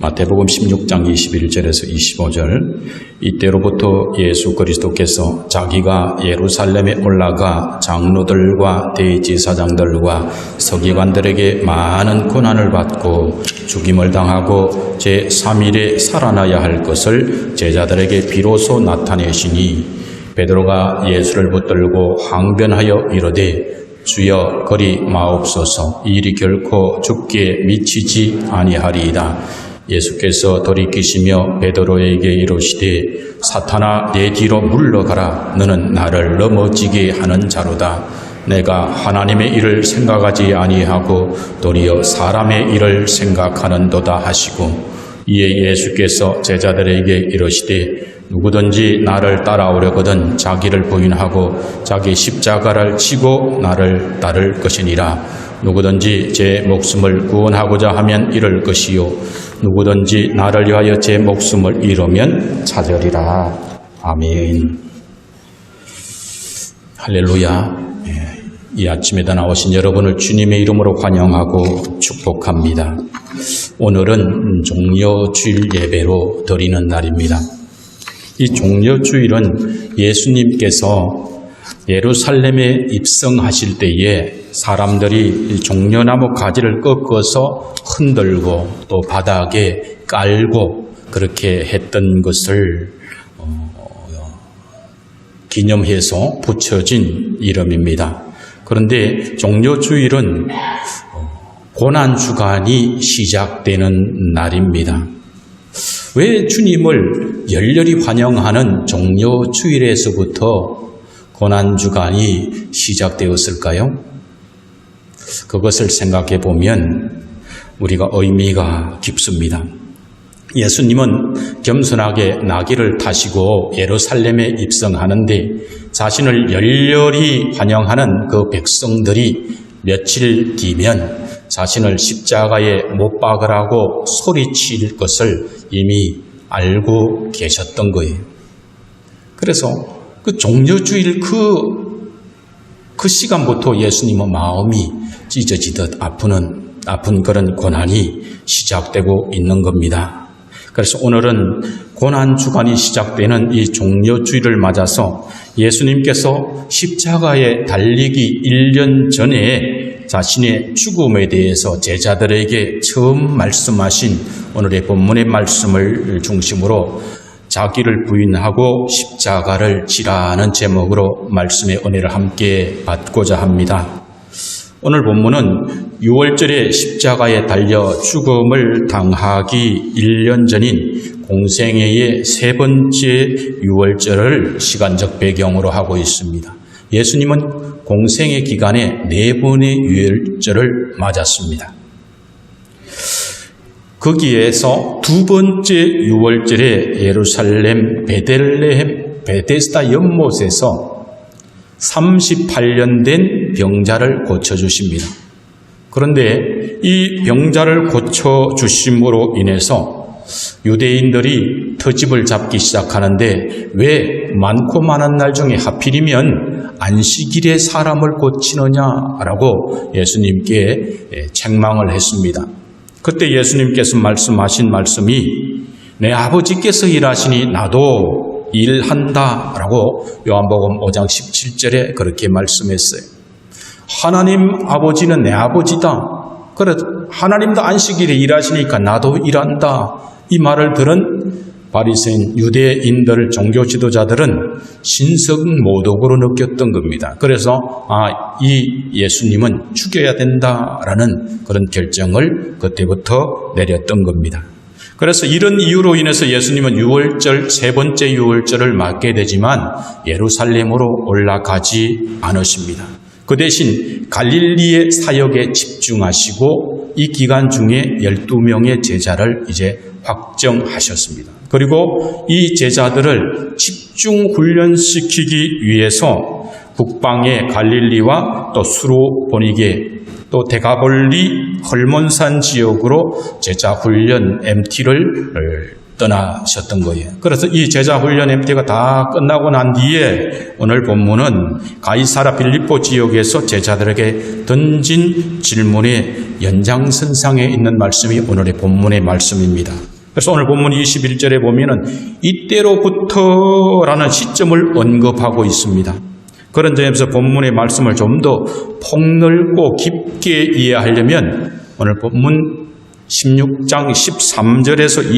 마태복음 16장 21절에서 25절. 이때로부터 예수 그리스도께서 자기가 예루살렘에 올라가 장로들과 대제사장들과 서기관들에게 많은 고난을 받고 죽임을 당하고 제3일에 살아나야 할 것을 제자들에게 비로소 나타내시니 베드로가 예수를 붙들고 항변하여 이르되 주여 그리 마옵소서. 이 일이 결코 죽게 미치지 아니하리이다. 예수께서 돌이키시며 베드로에게 이르시되 사탄아 내 뒤로 물러가라. 너는 나를 넘어지게 하는 자로다. 내가 하나님의 일을 생각하지 아니하고 도리어 사람의 일을 생각하는도다 하시고, 이에 예수께서 제자들에게 이르시되 누구든지 나를 따라오려거든 자기를 부인하고 자기 십자가를 지고 나를 따를 것이니라. 누구든지 제 목숨을 구원하고자 하면 잃을 것이요 누구든지 나를 위하여 제 목숨을 잃으면 찾으리라. 아멘. 할렐루야. 이 아침에다 나오신 여러분을 주님의 이름으로 환영하고 축복합니다. 오늘은 종려주일 예배로 드리는 날입니다. 이 종려주일은 예수님께서 예루살렘에 입성하실 때에 사람들이 종려나무 가지를 꺾어서 흔들고 또 바닥에 깔고 그렇게 했던 것을 기념해서 붙여진 이름입니다. 그런데 종려주일은 고난주간이 시작되는 날입니다. 왜 주님을 열렬히 환영하는 종려주일에서부터 고난주간이 시작되었을까요? 그것을 생각해 보면 우리가 의미가 깊습니다. 예수님은 겸손하게 나귀를 타시고 예루살렘에 입성하는데 자신을 열렬히 환영하는 그 백성들이 며칠 뒤면 자신을 십자가에 못 박으라고 소리칠 것을 이미 알고 계셨던 거예요. 그래서 그 종려주일 그 시간부터 예수님은 마음이 찢어지듯 아픈 그런 고난이 시작되고 있는 겁니다. 그래서 오늘은 고난주간이 시작되는 이 종려주일을 맞아서 예수님께서 십자가에 달리기 1년 전에 자신의 죽음에 대해서 제자들에게 처음 말씀하신 오늘의 본문의 말씀을 중심으로 자기를 부인하고 십자가를 지라는 제목으로 말씀의 은혜를 함께 받고자 합니다. 오늘 본문은 6월절에 십자가에 달려 죽음을 당하기 1년 전인 공생애의 세 번째 6월절을 시간적 배경으로 하고 있습니다. 예수님은 공생애 기간에 4번의 6월절을 맞았습니다. 거기에서 두 번째 6월절에 예루살렘 베들레헴 베데스다 연못에서 38년 된 병자를 고쳐주십니다. 그런데 이 병자를 고쳐주심으로 인해서 유대인들이 터집을 잡기 시작하는데 왜 많고 많은 날 중에 하필이면 안식일에 사람을 고치느냐라고 예수님께 책망을 했습니다. 그때 예수님께서 말씀하신 말씀이 내 아버지께서 일하시니 나도 일한다라고 요한복음 5장 17절에 그렇게 말씀했어요. 하나님 아버지는 내 아버지다. 그래 하나님도 안식일에 일하시니까 나도 일한다. 이 말을 들은 바리새인 유대인들 종교 지도자들은 신성모독으로 느꼈던 겁니다. 그래서 이 예수님은 죽여야 된다라는 그런 결정을 그때부터 내렸던 겁니다. 그래서 이런 이유로 인해서 예수님은 6월절 세 번째 6월절을 맞게 되지만 예루살렘으로 올라가지 않으십니다. 그 대신 갈릴리의 사역에 집중하시고 이 기간 중에 12명의 제자를 이제 확정하셨습니다. 그리고 이 제자들을 집중 훈련시키기 위해서 북방의 갈릴리와 또 수로보니게 또 데가볼리 헐몬산 지역으로 제자훈련 MT를 떠나셨던 거예요. 그래서 이 제자훈련 MT가 다 끝나고 난 뒤에 오늘 본문은 가이사라 빌립보 지역에서 제자들에게 던진 질문의 연장선상에 있는 말씀이 오늘의 본문의 말씀입니다. 그래서 오늘 본문 21절에 보면은 이때로부터라는 시점을 언급하고 있습니다. 그런 점에서 본문의 말씀을 좀 더 폭넓고 깊게 이해하려면 오늘 본문 16장 13절에서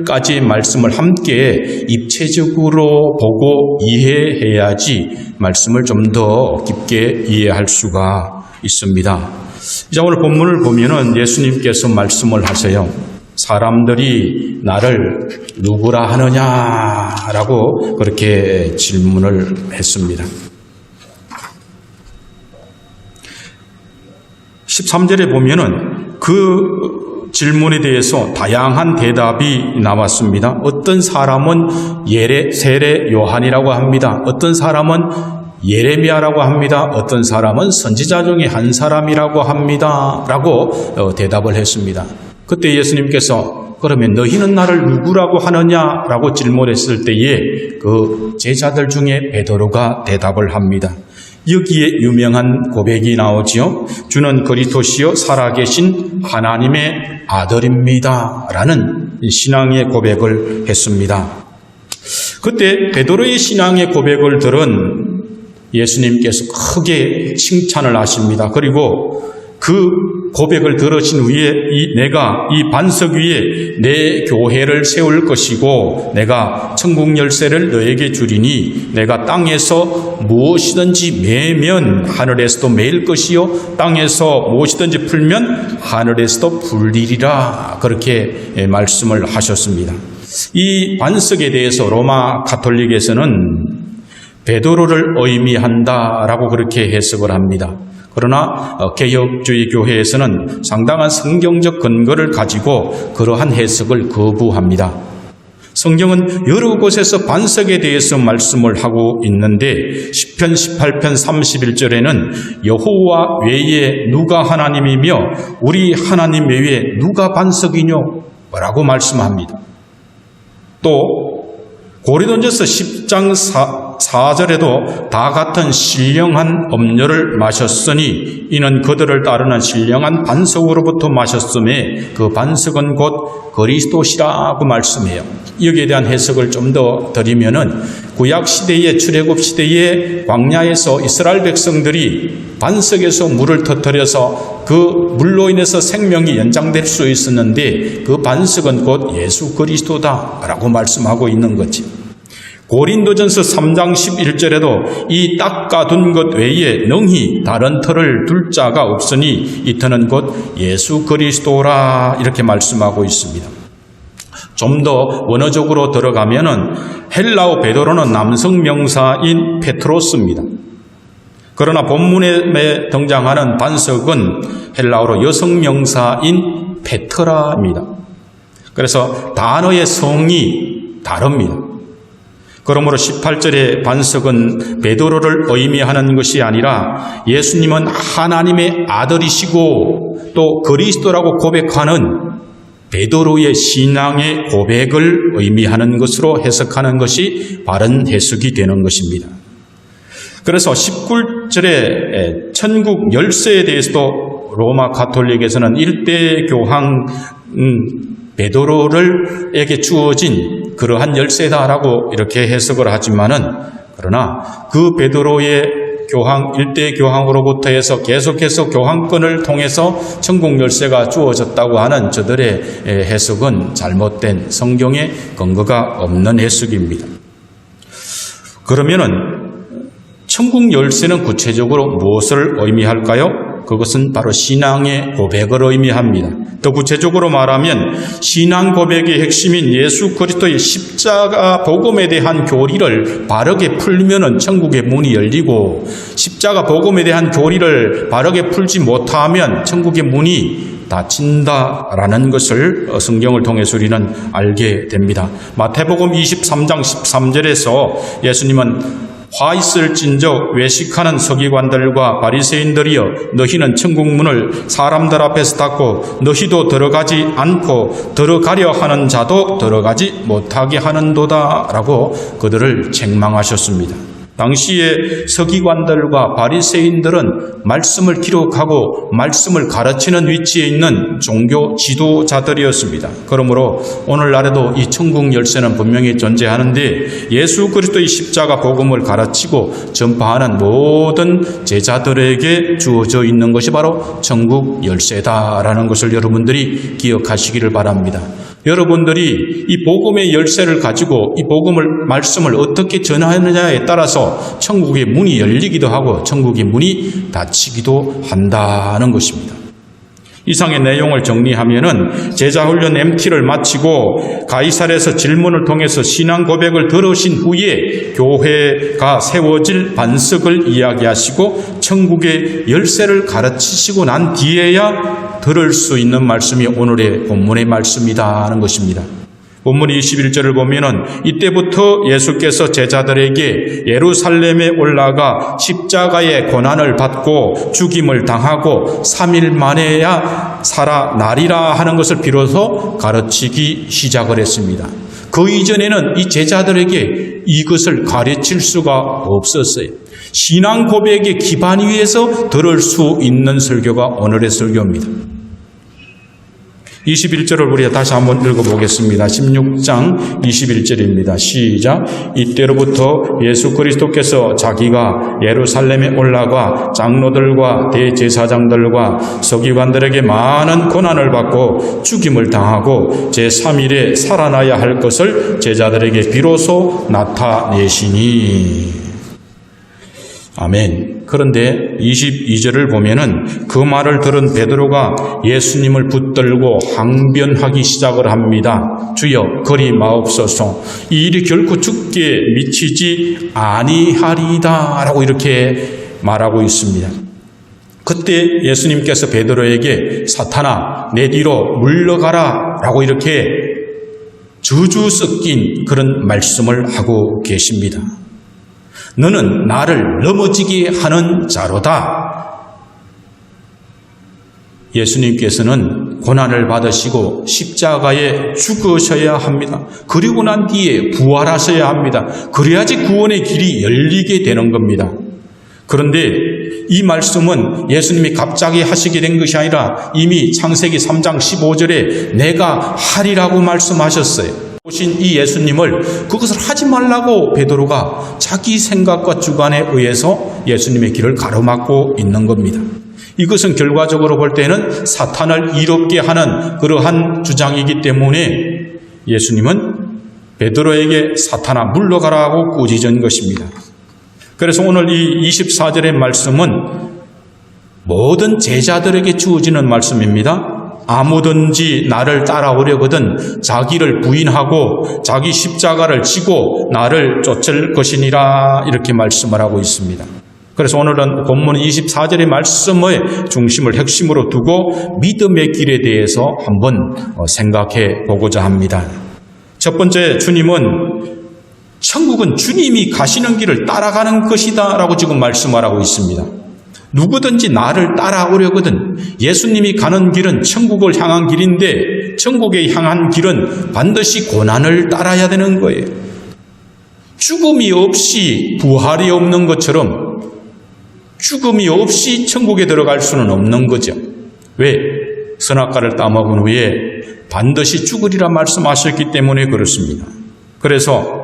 20절까지의 말씀을 함께 입체적으로 보고 이해해야지 말씀을 좀 더 깊게 이해할 수가 있습니다. 이제 오늘 본문을 보면은 예수님께서 말씀을 하세요. 사람들이 나를 누구라 하느냐라고 그렇게 질문을 했습니다. 13절에 보면은 그 질문에 대해서 다양한 대답이 나왔습니다. 어떤 사람은 세례 요한이라고 합니다. 어떤 사람은 예레미야라고 합니다. 어떤 사람은 선지자 중에 한 사람이라고 합니다. 라고 대답을 했습니다. 그때 예수님께서 그러면 너희는 나를 누구라고 하느냐라고 질문했을 때에 그 제자들 중에 베드로가 대답을 합니다. 여기에 유명한 고백이 나오지요. 주는 그리스도시요 살아계신 하나님의 아들입니다. 라는 신앙의 고백을 했습니다. 그때 베드로의 신앙의 고백을 들은 예수님께서 크게 칭찬을 하십니다. 그리고 그 고백을 들으신 후에 내가 이 반석 위에 내 교회를 세울 것이고 내가 천국 열쇠를 너에게 주리니 내가 땅에서 무엇이든지 매면 하늘에서도 매일 것이요 땅에서 무엇이든지 풀면 하늘에서도 풀리리라 그렇게 말씀을 하셨습니다. 이 반석에 대해서 로마 가톨릭에서는 베드로를 의미한다라고 그렇게 해석을 합니다. 그러나 개혁주의 교회에서는 상당한 성경적 근거를 가지고 그러한 해석을 거부합니다. 성경은 여러 곳에서 반석에 대해서 말씀을 하고 있는데 시편 18편 31절에는 여호와 외에 누가 하나님이며 우리 하나님 외에 누가 반석이뇨? 라고 말씀합니다. 또 고린도전서 10장 4절에도 다 같은 신령한 음료를 마셨으니 이는 그들을 따르는 신령한 반석으로부터 마셨음에 그 반석은 곧 그리스도시라고 말씀해요. 여기에 대한 해석을 좀 더 드리면은 구약 시대의 출애굽 시대의 광야에서 이스라엘 백성들이 반석에서 물을 터뜨려서 그 물로 인해서 생명이 연장될 수 있었는데 그 반석은 곧 예수 그리스도다라고 말씀하고 있는 거지. 고린도전서 3장 11절에도 이 닦아둔 것 외에 능히 다른 터를 둘 자가 없으니 이 터는 곧 예수 그리스도라 이렇게 말씀하고 있습니다. 좀 더 원어적으로 들어가면은 헬라어 베드로는 남성 명사인 페트로스입니다. 그러나 본문에 등장하는 반석은 헬라어로 여성 명사인 페트라입니다. 그래서 단어의 성이 다릅니다. 그러므로 18절의 반석은 베드로를 의미하는 것이 아니라 예수님은 하나님의 아들이시고 또 그리스도라고 고백하는 베드로의 신앙의 고백을 의미하는 것으로 해석하는 것이 바른 해석이 되는 것입니다. 그래서 19절에 천국 열쇠에 대해서도 로마 가톨릭에서는 일대 교황 베드로에게 주어진 그러한 열쇠다라고 이렇게 해석을 하지만은 그러나 그 베드로의 교황 일대 교황으로부터 해서 계속해서 교황권을 통해서 천국 열쇠가 주어졌다고 하는 저들의 해석은 잘못된 성경에 근거가 없는 해석입니다. 그러면은 천국 열쇠는 구체적으로 무엇을 의미할까요? 그것은 바로 신앙의 고백을 의미합니다. 더 구체적으로 말하면 신앙 고백의 핵심인 예수 그리스도의 십자가 복음에 대한 교리를 바르게 풀면은 천국의 문이 열리고 십자가 복음에 대한 교리를 바르게 풀지 못하면 천국의 문이 닫힌다라는 것을 성경을 통해서 우리는 알게 됩니다. 마태복음 23장 13절에서 예수님은 화 있을진저 외식하는 서기관들과 바리새인들이여 너희는 천국문을 사람들 앞에서 닫고 너희도 들어가지 않고 들어가려 하는 자도 들어가지 못하게 하는도다 라고 그들을 책망하셨습니다. 당시의 서기관들과 바리새인들은 말씀을 기록하고 말씀을 가르치는 위치에 있는 종교 지도자들이었습니다. 그러므로 오늘날에도 이 천국 열쇠는 분명히 존재하는데 예수 그리스도의 십자가 복음을 가르치고 전파하는 모든 제자들에게 주어져 있는 것이 바로 천국 열쇠다라는 것을 여러분들이 기억하시기를 바랍니다. 여러분들이 이 복음의 열쇠를 가지고 이 복음을 말씀을 어떻게 전하느냐에 따라서 천국의 문이 열리기도 하고 천국의 문이 닫히기도 한다는 것입니다. 이상의 내용을 정리하면은 제자훈련 MT를 마치고 가이사랴에서 질문을 통해서 신앙 고백을 들으신 후에 교회가 세워질 반석을 이야기하시고 천국의 열쇠를 가르치시고 난 뒤에야 들을 수 있는 말씀이 오늘의 본문의 말씀이라는 것입니다. 본문 21절을 보면은 이때부터 예수께서 제자들에게 예루살렘에 올라가 십자가의 고난을 받고 죽임을 당하고 3일 만에야 살아나리라 하는 것을 비로소 가르치기 시작을 했습니다. 그 이전에는 이 제자들에게 이것을 가르칠 수가 없었어요. 신앙 고백의 기반 위에서 들을 수 있는 설교가 오늘의 설교입니다. 21절을 우리가 다시 한번 읽어보겠습니다. 16장 21절입니다. 시작. 이때로부터 예수 그리스도께서 자기가 예루살렘에 올라가 장로들과 대제사장들과 서기관들에게 많은 고난을 받고 죽임을 당하고 제3일에 살아나야 할 것을 제자들에게 비로소 나타내시니. 아멘. 그런데 22절을 보면은 그 말을 들은 베드로가 예수님을 붙들고 항변하기 시작을 합니다. 주여 그리 마옵소서. 이 일이 결코 죽게 미치지 아니하리이다 라고 이렇게 말하고 있습니다. 그때 예수님께서 베드로에게 사탄아 내 뒤로 물러가라 라고 이렇게 저주 섞인 그런 말씀을 하고 계십니다. 너는 나를 넘어지게 하는 자로다. 예수님께서는 고난을 받으시고 십자가에 죽으셔야 합니다. 그리고 난 뒤에 부활하셔야 합니다. 그래야지 구원의 길이 열리게 되는 겁니다. 그런데 이 말씀은 예수님이 갑자기 하시게 된 것이 아니라 이미 창세기 3장 15절에 내가 하리라고 말씀하셨어요. 오신 이 예수님을 그것을 하지 말라고 베드로가 자기 생각과 주관에 의해서 예수님의 길을 가로막고 있는 겁니다. 이것은 결과적으로 볼 때는 사탄을 이롭게 하는 그러한 주장이기 때문에 예수님은 베드로에게 사탄아 물러가라고 꾸짖은 것입니다. 그래서 오늘 이 24절의 말씀은 모든 제자들에게 주어지는 말씀입니다. 아무든지 나를 따라오려거든 자기를 부인하고 자기 십자가를 지고 나를 쫓을 것이니라 이렇게 말씀을 하고 있습니다. 그래서 오늘은 본문 24절의 말씀의 중심을 핵심으로 두고 믿음의 길에 대해서 한번 생각해 보고자 합니다. 첫 번째, 천국은 주님이 가시는 길을 따라가는 것이다 라고 지금 말씀하고 있습니다. 누구든지 나를 따라오려거든 예수님이 가는 길은 천국을 향한 길인데 천국에 향한 길은 반드시 고난을 따라야 되는 거예요. 죽음이 없이 부활이 없는 것처럼 죽음이 없이 천국에 들어갈 수는 없는 거죠. 왜? 선악과를 따먹은 후에 반드시 죽으리라 말씀하셨기 때문에 그렇습니다. 그래서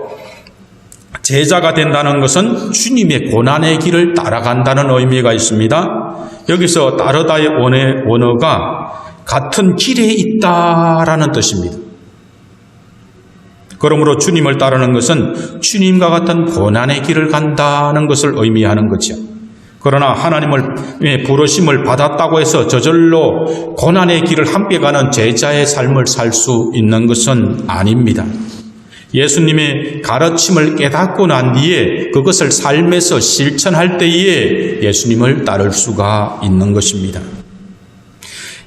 제자가 된다는 것은 주님의 고난의 길을 따라간다는 의미가 있습니다. 여기서 따르다의 원어가 같은 길에 있다라는 뜻입니다. 그러므로 주님을 따르는 것은 주님과 같은 고난의 길을 간다는 것을 의미하는 거죠. 그러나 하나님의 부르심을 받았다고 해서 저절로 고난의 길을 함께 가는 제자의 삶을 살 수 있는 것은 아닙니다. 예수님의 가르침을 깨닫고 난 뒤에 그것을 삶에서 실천할 때에 예수님을 따를 수가 있는 것입니다.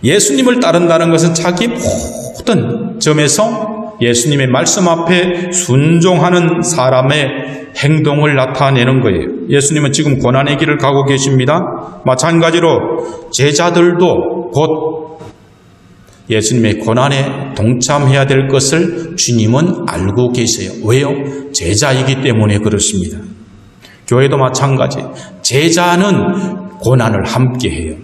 예수님을 따른다는 것은 자기 모든 점에서 예수님의 말씀 앞에 순종하는 사람의 행동을 나타내는 거예요. 예수님은 지금 고난의 길을 가고 계십니다. 마찬가지로 제자들도 곧 예수님의 고난에 동참해야 될 것을 주님은 알고 계세요. 왜요? 제자이기 때문에 그렇습니다. 교회도 마찬가지. 제자는 고난을 함께 해요.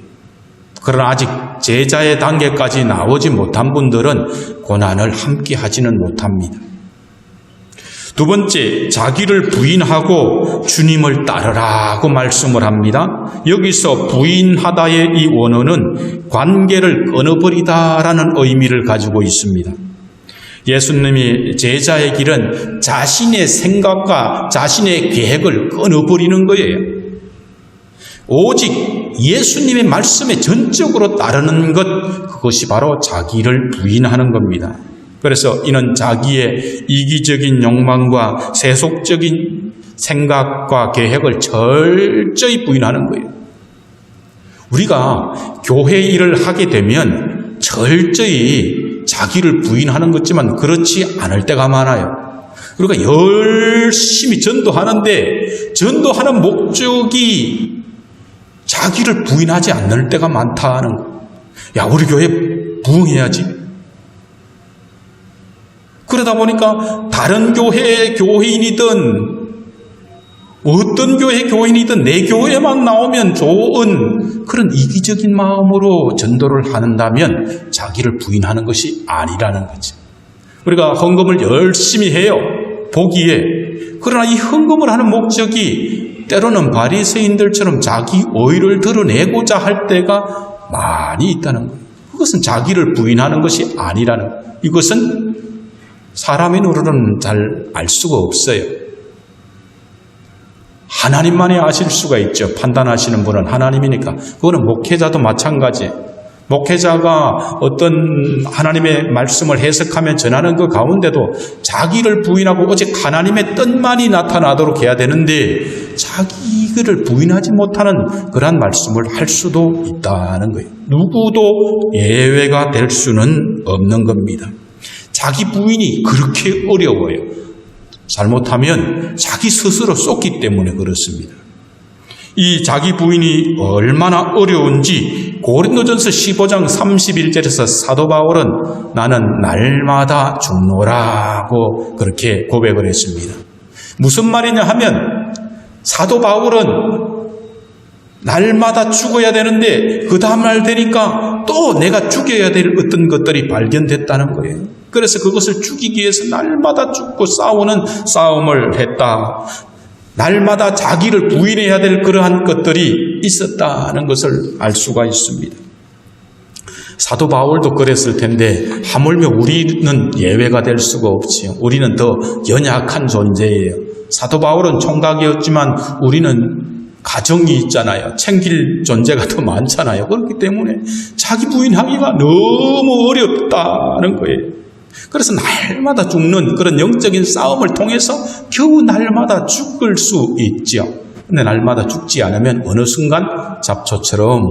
그러나 아직 제자의 단계까지 나오지 못한 분들은 고난을 함께 하지는 못합니다. 두 번째, 자기를 부인하고 주님을 따르라고 말씀을 합니다. 여기서 부인하다의 이 원어는 관계를 끊어버리다라는 의미를 가지고 있습니다. 예수님이 제자의 길은 자신의 생각과 자신의 계획을 끊어버리는 거예요. 오직 예수님의 말씀에 전적으로 따르는 것, 그것이 바로 자기를 부인하는 겁니다. 그래서 이는 자기의 이기적인 욕망과 세속적인 생각과 계획을 철저히 부인하는 거예요. 우리가 교회 일을 하게 되면 철저히 자기를 부인하는 것지만 그렇지 않을 때가 많아요. 우리가 열심히 전도하는데 전도하는 목적이 자기를 부인하지 않을 때가 많다는 거예요. 야, 우리 교회 부흥해야지. 그러다 보니까 다른 교회의 교인이든 어떤 교회의 교인이든 내 교회만 나오면 좋은 그런 이기적인 마음으로 전도를 한다면 자기를 부인하는 것이 아니라는 거죠. 우리가 헌금을 열심히 해요. 보기에. 그러나 이 헌금을 하는 목적이 때로는 바리새인들처럼 자기 의를 드러내고자 할 때가 많이 있다는 거예요. 그것은 자기를 부인하는 것이 아니라는 거예요. 이것은 사람의 눈으로는 잘 알 수가 없어요. 하나님만이 아실 수가 있죠. 판단하시는 분은 하나님이니까. 그거는 목회자도 마찬가지예요. 목회자가 어떤 하나님의 말씀을 해석하며 전하는 그 가운데도 자기를 부인하고 오직 하나님의 뜻만이 나타나도록 해야 되는데 자기를 부인하지 못하는 그러한 말씀을 할 수도 있다는 거예요. 누구도 예외가 될 수는 없는 겁니다. 자기 부인이 그렇게 어려워요. 잘못하면 자기 스스로 쏟기 때문에 그렇습니다. 이 자기 부인이 얼마나 어려운지 고린도전서 15장 31절에서 사도 바울은 나는 날마다 죽노라고 그렇게 고백을 했습니다. 무슨 말이냐 하면 사도 바울은 날마다 죽어야 되는데 그 다음날 되니까 또 내가 죽여야 될 어떤 것들이 발견됐다는 거예요. 그래서 그것을 죽이기 위해서 날마다 죽고 싸우는 싸움을 했다. 날마다 자기를 부인해야 될 그러한 것들이 있었다는 것을 알 수가 있습니다. 사도 바울도 그랬을 텐데 하물며 우리는 예외가 될 수가 없지요. 우리는 더 연약한 존재예요. 사도 바울은 총각이었지만 우리는 가정이 있잖아요. 챙길 존재가 더 많잖아요. 그렇기 때문에 자기 부인하기가 너무 어렵다는 거예요. 그래서 날마다 죽는 그런 영적인 싸움을 통해서 겨우 날마다 죽을 수 있죠. 근데 날마다 죽지 않으면 어느 순간 잡초처럼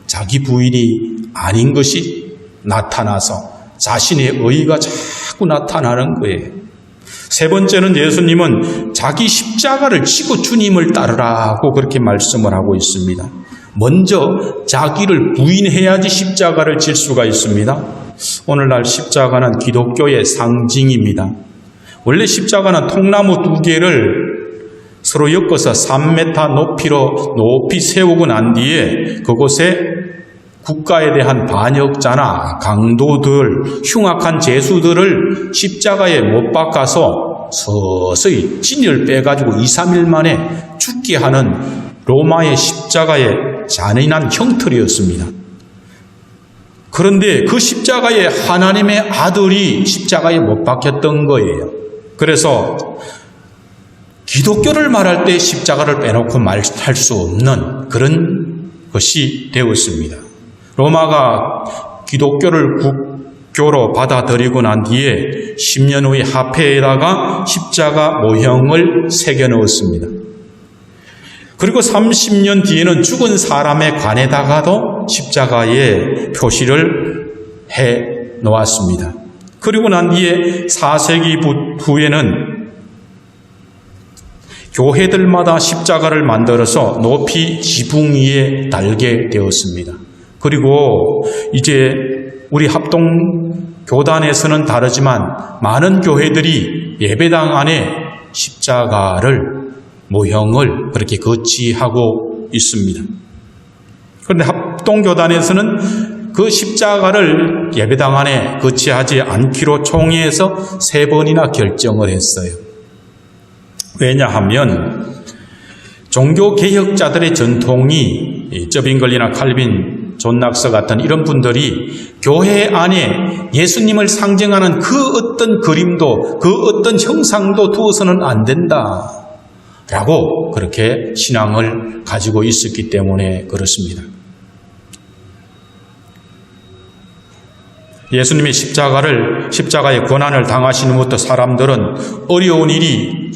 자기 부인이 아닌 것이 나타나서 자신의 의의가 자꾸 나타나는 거예요. 세 번째는 예수님은 자기 십자가를 지고 주님을 따르라고 그렇게 말씀을 하고 있습니다. 먼저 자기를 부인해야지 십자가를 질 수가 있습니다. 오늘날 십자가는 기독교의 상징입니다. 원래 십자가는 통나무 두 개를 서로 엮어서 3m 높이로 높이 세우고 난 뒤에 그곳에 국가에 대한 반역자나 강도들, 흉악한 죄수들을 십자가에 못 박아서 서서히 진을 빼가지고 2, 3일 만에 죽게 하는 로마의 십자가의 잔인한 형틀이었습니다. 그런데 그 십자가에 하나님의 아들이 십자가에 못 박혔던 거예요. 그래서 기독교를 말할 때 십자가를 빼놓고 말할 수 없는 그런 것이 되었습니다. 로마가 기독교를 국교로 받아들이고 난 뒤에 10년 후에 화폐에다가 십자가 모형을 새겨 넣었습니다. 그리고 30년 뒤에는 죽은 사람의 관에다가도 십자가의 표시를 해 놓았습니다. 그리고 난 뒤에 4세기 후에는 교회들마다 십자가를 만들어서 높이 지붕 위에 달게 되었습니다. 그리고 이제 우리 합동 교단에서는 다르지만 많은 교회들이 예배당 안에 십자가를 모형을 그렇게 거치하고 있습니다. 그런데 합동교단에서는 그 십자가를 예배당 안에 거치하지 않기로 총회에서 3번이나 결정을 했어요. 왜냐하면 종교개혁자들의 전통이 저빙글리나 칼빈, 존 낙서 같은 이런 분들이 교회 안에 예수님을 상징하는 그 어떤 그림도 그 어떤 형상도 두어서는 안 된다 라고 그렇게 신앙을 가지고 있었기 때문에 그렇습니다. 예수님이 십자가의 고난을 당하시는 것도 사람들은 어려운 일이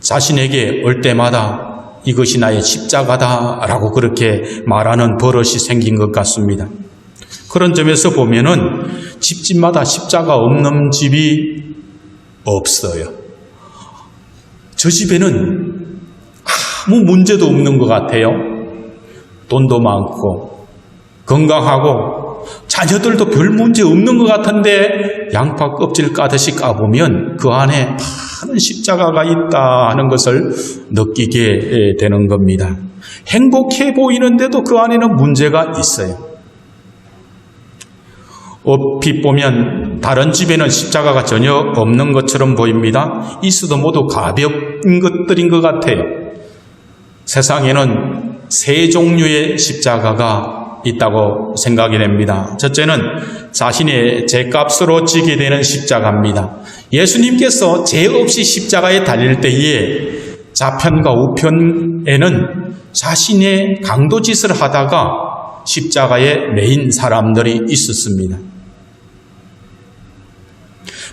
자신에게 올 때마다 이것이 나의 십자가다 라고 그렇게 말하는 버릇이 생긴 것 같습니다. 그런 점에서 보면은 집집마다 십자가 없는 집이 없어요. 저 집에는 아무 문제도 없는 것 같아요. 돈도 많고 건강하고 자녀들도 별 문제 없는 것 같은데 양파 껍질 까듯이 까보면 그 안에 많은 십자가가 있다 하는 것을 느끼게 되는 겁니다. 행복해 보이는데도 그 안에는 문제가 있어요. 얼핏 보면 다른 집에는 십자가가 전혀 없는 것처럼 보입니다. 있어도 모두 가벼운 것들인 것 같아요. 세상에는 3종류의 십자가가 있다고 생각이 됩니다. 첫째는 자신의 죄값으로 지게 되는 십자가입니다. 예수님께서 죄 없이 십자가에 달릴 때에 좌편과 우편에는 자신의 강도짓을 하다가 십자가에 매인 사람들이 있었습니다.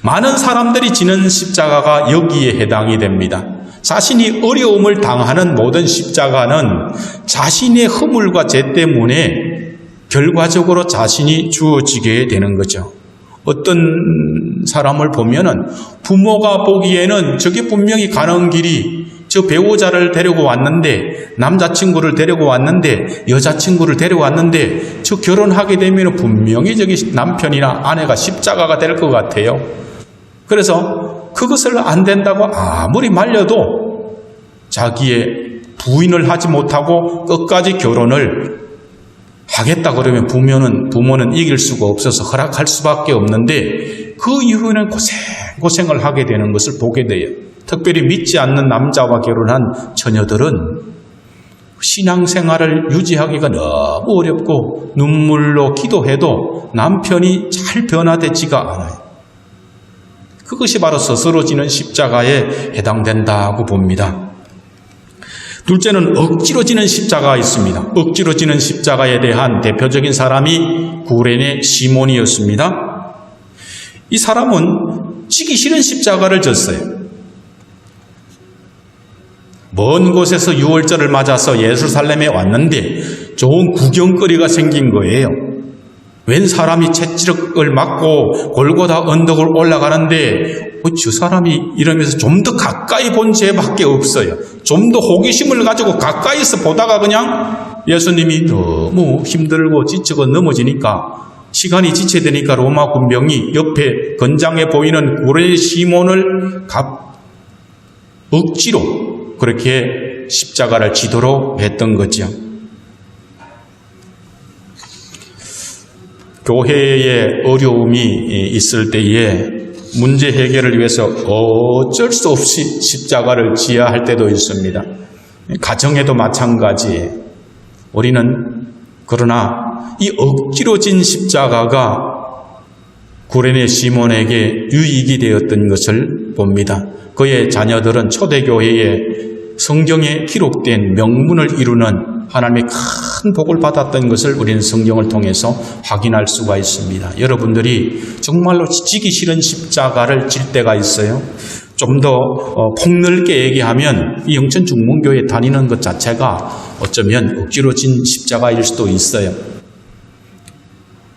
많은 사람들이 지는 십자가가 여기에 해당이 됩니다. 자신이 어려움을 당하는 모든 십자가는 자신의 허물과 죄 때문에 결과적으로 자신이 주어지게 되는 거죠. 어떤 사람을 보면은 부모가 보기에는 저게 분명히 가는 길이 저 배우자를 데리고 왔는데 남자친구를 데리고 왔는데 여자친구를 데려왔는데 저 결혼하게 되면 분명히 저기 남편이나 아내가 십자가가 될 것 같아요. 그래서 그것을 안 된다고 아무리 말려도 자기의 부인을 하지 못하고 끝까지 결혼을 하겠다 그러면 부모는 이길 수가 없어서 허락할 수밖에 없는데 그 이후에는 고생을 하게 되는 것을 보게 돼요. 특별히 믿지 않는 남자와 결혼한 처녀들은 신앙생활을 유지하기가 너무 어렵고 눈물로 기도해도 남편이 잘 변화되지가 않아요. 그것이 바로 스스로 지는 십자가에 해당된다고 봅니다. 둘째는 억지로 지는 십자가가 있습니다. 억지로 지는 십자가에 대한 대표적인 사람이 구레네 시몬이었습니다. 이 사람은 지기 싫은 십자가를 졌어요. 먼 곳에서 유월절을 맞아서 예루살렘에 왔는데 좋은 구경거리가 생긴 거예요. 웬 사람이 채찍을 맞고 골고다 언덕을 올라가는데 저 사람이 이러면서 좀 더 가까이 본 죄밖에 없어요. 좀 더 호기심을 가지고 가까이서 보다가 그냥 예수님이 너무 힘들고 지치고 넘어지니까 시간이 지체되니까 로마 군병이 옆에 건장해 보이는 구레네 시몬을 억지로 그렇게 십자가를 지도록 했던 거죠. 교회에 어려움이 있을 때에 문제 해결을 위해서 어쩔 수 없이 십자가를 지어야 할 때도 있습니다. 가정에도 마찬가지예요. 우리는 그러나 이 억지로 진 십자가가 구레네 시몬에게 유익이 되었던 것을 봅니다. 그의 자녀들은 초대교회에 성경에 기록된 명문을 이루는 하나님의 큰 복을 받았던 것을 우리는 성경을 통해서 확인할 수가 있습니다. 여러분들이 정말로 지기 싫은 십자가를 질 때가 있어요. 좀 더 폭넓게 얘기하면 이 영천중문교회 다니는 것 자체가 어쩌면 억지로 진 십자가일 수도 있어요.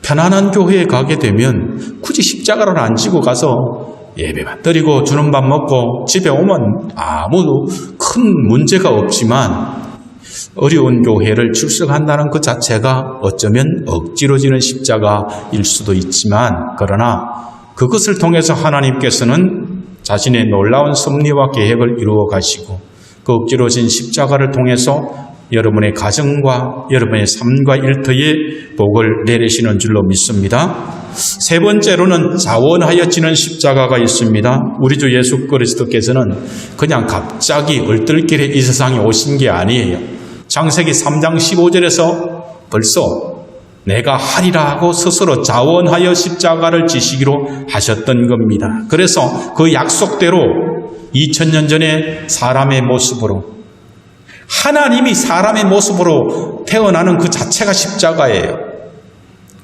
편안한 교회에 가게 되면 굳이 십자가를 안 지고 가서 예배만 드리고 주는 밥 먹고 집에 오면 아무 큰 문제가 없지만 어려운 교회를 출석한다는 것 자체가 어쩌면 억지로 지는 십자가일 수도 있지만 그러나 그것을 통해서 하나님께서는 자신의 놀라운 섭리와 계획을 이루어 가시고 그 억지로 진 십자가를 통해서 여러분의 가정과 여러분의 삶과 일터에 복을 내리시는 줄로 믿습니다. 세 번째로는 자원하여 지는 십자가가 있습니다. 우리 주 예수 그리스도께서는 그냥 갑자기 얼떨결에 이 세상에 오신 게 아니에요. 창세기 3장 15절에서 벌써 내가 하리라 하고 스스로 자원하여 십자가를 지시기로 하셨던 겁니다. 그래서 그 약속대로 2000년 전에 사람의 모습으로, 하나님이 사람의 모습으로 태어나는 그 자체가 십자가예요.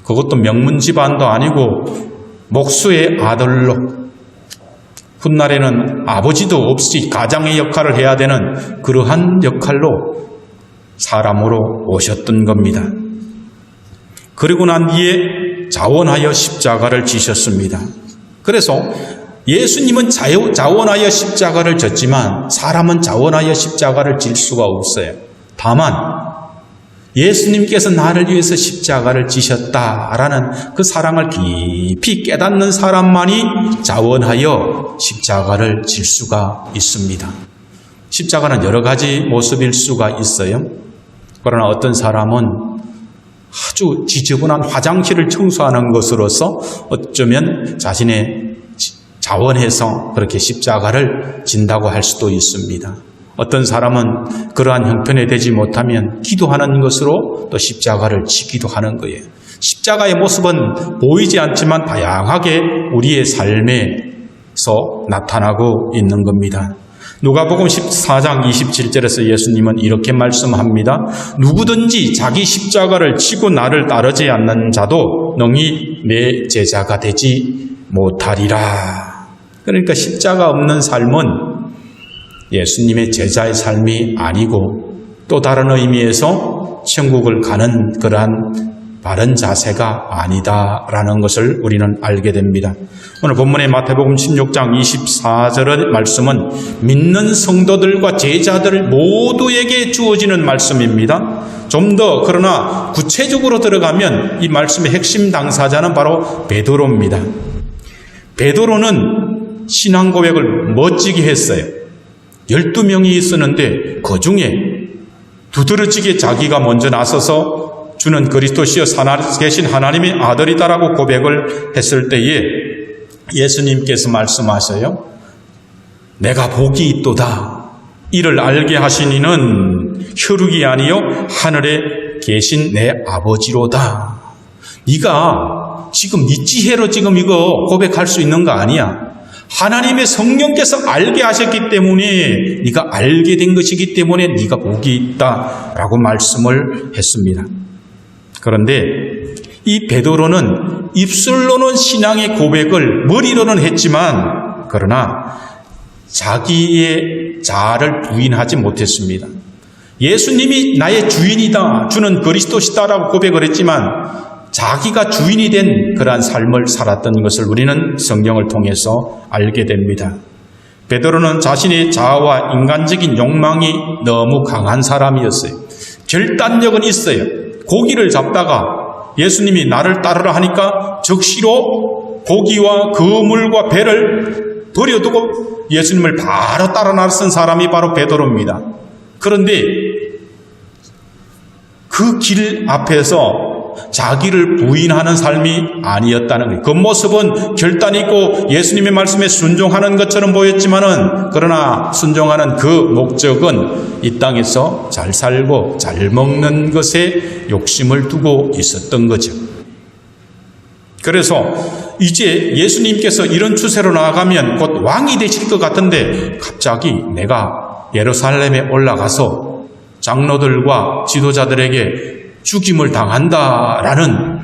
그것도 명문 집안도 아니고 목수의 아들로, 훗날에는 아버지도 없이 가장의 역할을 해야 되는 그러한 역할로 사람으로 오셨던 겁니다. 그리고 난 뒤에 자원하여 십자가를 지셨습니다. 그래서 예수님은 자원하여 십자가를 졌지만 사람은 자원하여 십자가를 질 수가 없어요. 다만 예수님께서 나를 위해서 십자가를 지셨다라는 그 사랑을 깊이 깨닫는 사람만이 자원하여 십자가를 질 수가 있습니다. 십자가는 여러 가지 모습일 수가 있어요. 그러나 어떤 사람은 아주 지저분한 화장실을 청소하는 것으로서 어쩌면 자신의 자원해서 그렇게 십자가를 진다고 할 수도 있습니다. 어떤 사람은 그러한 형편에 되지 못하면 기도하는 것으로 또 십자가를 지기도 하는 거예요. 십자가의 모습은 보이지 않지만 다양하게 우리의 삶에서 나타나고 있는 겁니다. 누가복음 14장 27절에서 예수님은 이렇게 말씀합니다. 누구든지 자기 십자가를 지고 나를 따르지 않는 자도 능히 내 제자가 되지 못하리라. 그러니까 십자가 없는 삶은 예수님의 제자의 삶이 아니고 또 다른 의미에서 천국을 가는 그러한 바른 자세가 아니다라는 것을 우리는 알게 됩니다. 오늘 본문의 마태복음 16장 24절의 말씀은 믿는 성도들과 제자들 모두에게 주어지는 말씀입니다. 좀 더 그러나 구체적으로 들어가면 이 말씀의 핵심 당사자는 바로 베드로입니다. 베드로는 신앙 고백을 멋지게 했어요. 12명이 있었는데 그 중에 두드러지게 자기가 먼저 나서서 주는 그리스도시여 살아계신 하나님의 아들이다라고 고백을 했을 때에 예수님께서 말씀하셔요. 내가 복이 있도다. 이를 알게 하신 이는 혈육이 아니요 하늘에 계신 내 아버지로다. 네가 지금 네 지혜로 지금 이거 고백할 수 있는 거 아니야. 하나님의 성령께서 알게 하셨기 때문에 네가 알게 된 것이기 때문에 네가 복이 있다라고 말씀을 했습니다. 그런데 이 베드로는 입술로는 신앙의 고백을 머리로는 했지만 그러나 자기의 자아를 부인하지 못했습니다. 예수님이 나의 주인이다, 주는 그리스도시다라고 고백을 했지만 자기가 주인이 된 그러한 삶을 살았던 것을 우리는 성경을 통해서 알게 됩니다. 베드로는 자신의 자아와 인간적인 욕망이 너무 강한 사람이었어요. 결단력은 있어요. 고기를 잡다가 예수님이 나를 따르라 하니까 즉시로 고기와 그물과 배를 버려두고 예수님을 바로 따라 나선 사람이 바로 베드로입니다. 그런데 그 길 앞에서 자기를 부인하는 삶이 아니었다는 거예요. 그 모습은 결단 있고 예수님의 말씀에 순종하는 것처럼 보였지만은 그러나 순종하는 그 목적은 이 땅에서 잘 살고 잘 먹는 것에 욕심을 두고 있었던 거죠. 그래서 이제 예수님께서 이런 추세로 나아가면 곧 왕이 되실 것 같은데 갑자기 내가 예루살렘에 올라가서 장로들과 지도자들에게 죽임을 당한다라는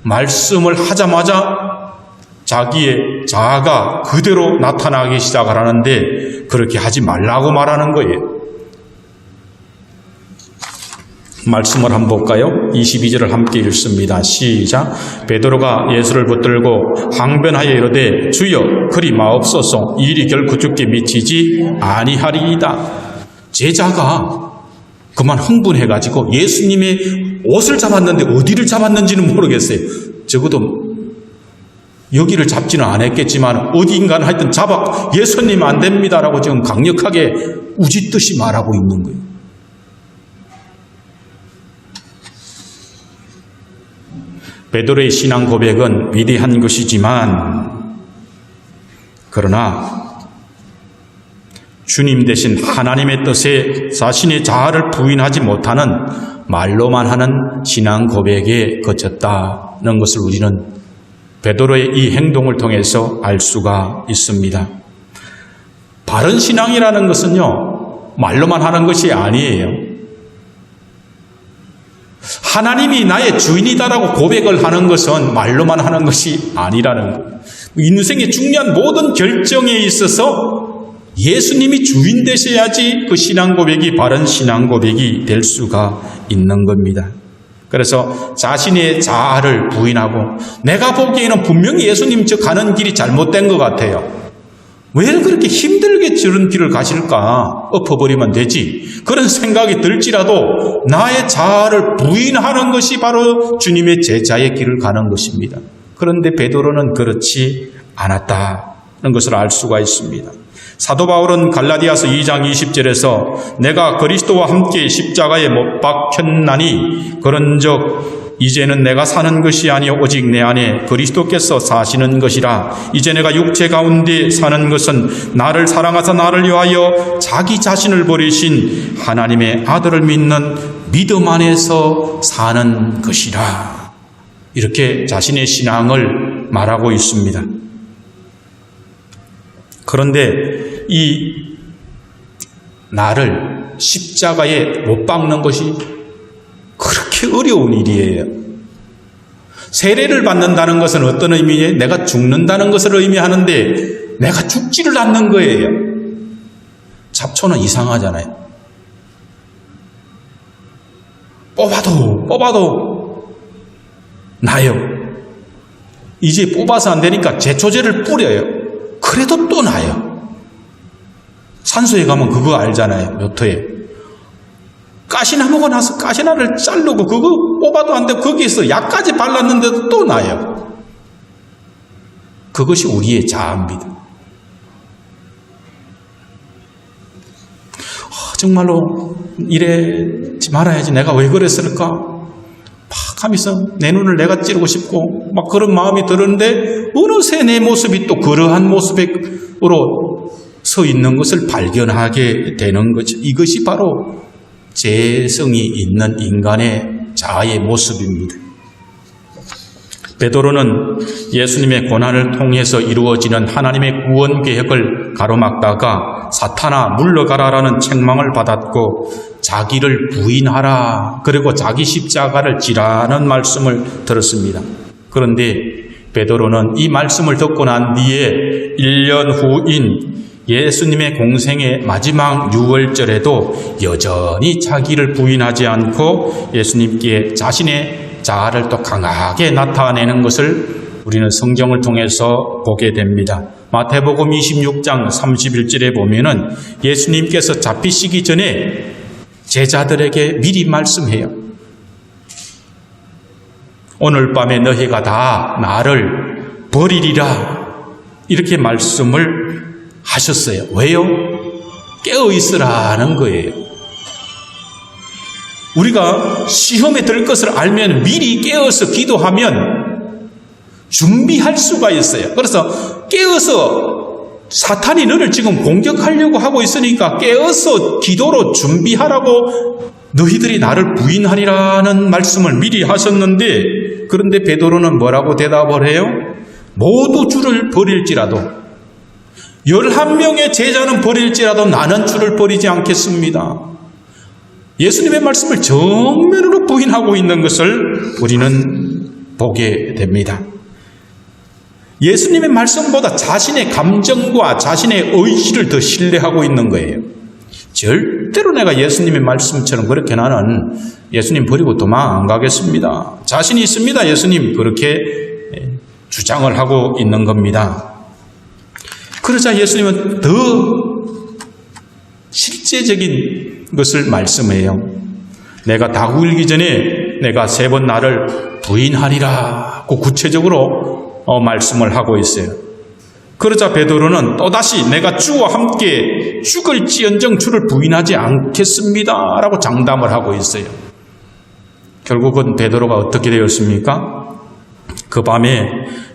말씀을 하자마자 자기의 자아가 그대로 나타나기 시작을 하는데 그렇게 하지 말라고 말하는 거예요. 말씀을 한번 볼까요? 22절을 함께 읽습니다. 시작. 베드로가 예수를 붙들고 항변하여 이르되 주여 그리 마옵소서 일이 결코 죽게 미치지 아니하리이다. 제자가 그만 흥분해가지고 예수님의 옷을 잡았는데 어디를 잡았는지는 모르겠어요. 적어도 여기를 잡지는 않았겠지만 어딘가는 하여튼 잡아 예수님 안 됩니다라고 지금 강력하게 우짓듯이 말하고 있는 거예요. 베드로의 신앙 고백은 위대한 것이지만 그러나 주님 대신 하나님의 뜻에 자신의 자아를 부인하지 못하는 말로만 하는 신앙 고백에 그쳤다는 것을 우리는 베드로의 이 행동을 통해서 알 수가 있습니다. 바른 신앙이라는 것은요, 말로만 하는 것이 아니에요. 하나님이 나의 주인이다라고 고백을 하는 것은 말로만 하는 것이 아니라는 거예요. 인생의 중요한 모든 결정에 있어서 예수님이 주인 되셔야지 그 신앙 고백이 바른 신앙 고백이 될 수가 있는 겁니다. 그래서 자신의 자아를 부인하고 내가 보기에는 분명히 예수님 저 가는 길이 잘못된 것 같아요. 왜 그렇게 힘들게 저런 길을 가실까? 엎어버리면 되지. 그런 생각이 들지라도 나의 자아를 부인하는 것이 바로 주님의 제자의 길을 가는 것입니다. 그런데 베드로는 그렇지 않았다는 것을 알 수가 있습니다. 사도 바울은 갈라디아서 2장 20절에서 내가 그리스도와 함께 십자가에 못 박혔나니 그런즉 이제는 내가 사는 것이 아니요 오직 내 안에 그리스도께서 사시는 것이라. 이제 내가 육체 가운데 사는 것은 나를 사랑하사 나를 위하여 자기 자신을 버리신 하나님의 아들을 믿는 믿음 안에서 사는 것이라. 이렇게 자신의 신앙을 말하고 있습니다. 그런데 이 나를 십자가에 못 박는 것이 그렇게 어려운 일이에요. 세례를 받는다는 것은 어떤 의미예요? 내가 죽는다는 것을 의미하는데 내가 죽지를 않는 거예요. 잡초는 이상하잖아요. 뽑아도 나요. 이제 뽑아서 안 되니까 제초제를 뿌려요. 그래도 또 나요. 산소에 가면 그거 알잖아요. 묘토에. 가시나무가 나서 가시나를 자르고 그거 뽑아도 안 되고 거기에서 약까지 발랐는데도 또 나요. 그것이 우리의 자아입니다. 정말로 이래지 말아야지 내가 왜 그랬을까? 막 하면서 내 눈을 내가 찌르고 싶고 막 그런 마음이 드는데 어느새 내 모습이 또 그러한 모습으로 서 있는 것을 발견하게 되는 거죠. 이것이 바로 죄성이 있는 인간의 자아의 모습입니다. 베드로는 예수님의 고난을 통해서 이루어지는 하나님의 구원 계획을 가로막다가 사탄아 물러가라라는 책망을 받았고 자기를 부인하라 그리고 자기 십자가를 지라는 말씀을 들었습니다. 그런데 베드로는 이 말씀을 듣고 난 뒤에 1년 후인 예수님의 공생의 마지막 6월절에도 여전히 자기를 부인하지 않고 예수님께 자신의 자아를 또 강하게 나타내는 것을 우리는 성경을 통해서 보게 됩니다. 마태복음 26장 31절에 보면은 예수님께서 잡히시기 전에 제자들에게 미리 말씀해요. 오늘 밤에 너희가 다 나를 버리리라 이렇게 말씀을 하셨어요. 왜요? 깨어 있으라는 거예요. 우리가 시험에 들 것을 알면 미리 깨어서 기도하면 준비할 수가 있어요. 그래서 깨어서 사탄이 너를 지금 공격하려고 하고 있으니까 깨어서 기도로 준비하라고 너희들이 나를 부인하리라는 말씀을 미리 하셨는데 그런데 베드로는 뭐라고 대답을 해요? 모두 주를 버릴지라도 11명의 제자는 버릴지라도 나는 주를 버리지 않겠습니다. 예수님의 말씀을 정면으로 부인하고 있는 것을 우리는 보게 됩니다. 예수님의 말씀보다 자신의 감정과 자신의 의지를 더 신뢰하고 있는 거예요. 절대로 내가 예수님의 말씀처럼 그렇게 나는 예수님 버리고 도망 안 가겠습니다. 자신이 있습니다. 예수님 그렇게 주장을 하고 있는 겁니다. 그러자 예수님은 더 실제적인 것을 말씀해요. 내가 다구 일기 전에 내가 3번 나를 부인하리라고 구체적으로 말씀을 하고 있어요. 그러자 베드로는 또다시 내가 주와 함께 죽을지언정 주를 부인하지 않겠습니다 라고 장담을 하고 있어요. 결국은 베드로가 어떻게 되었습니까? 그 밤에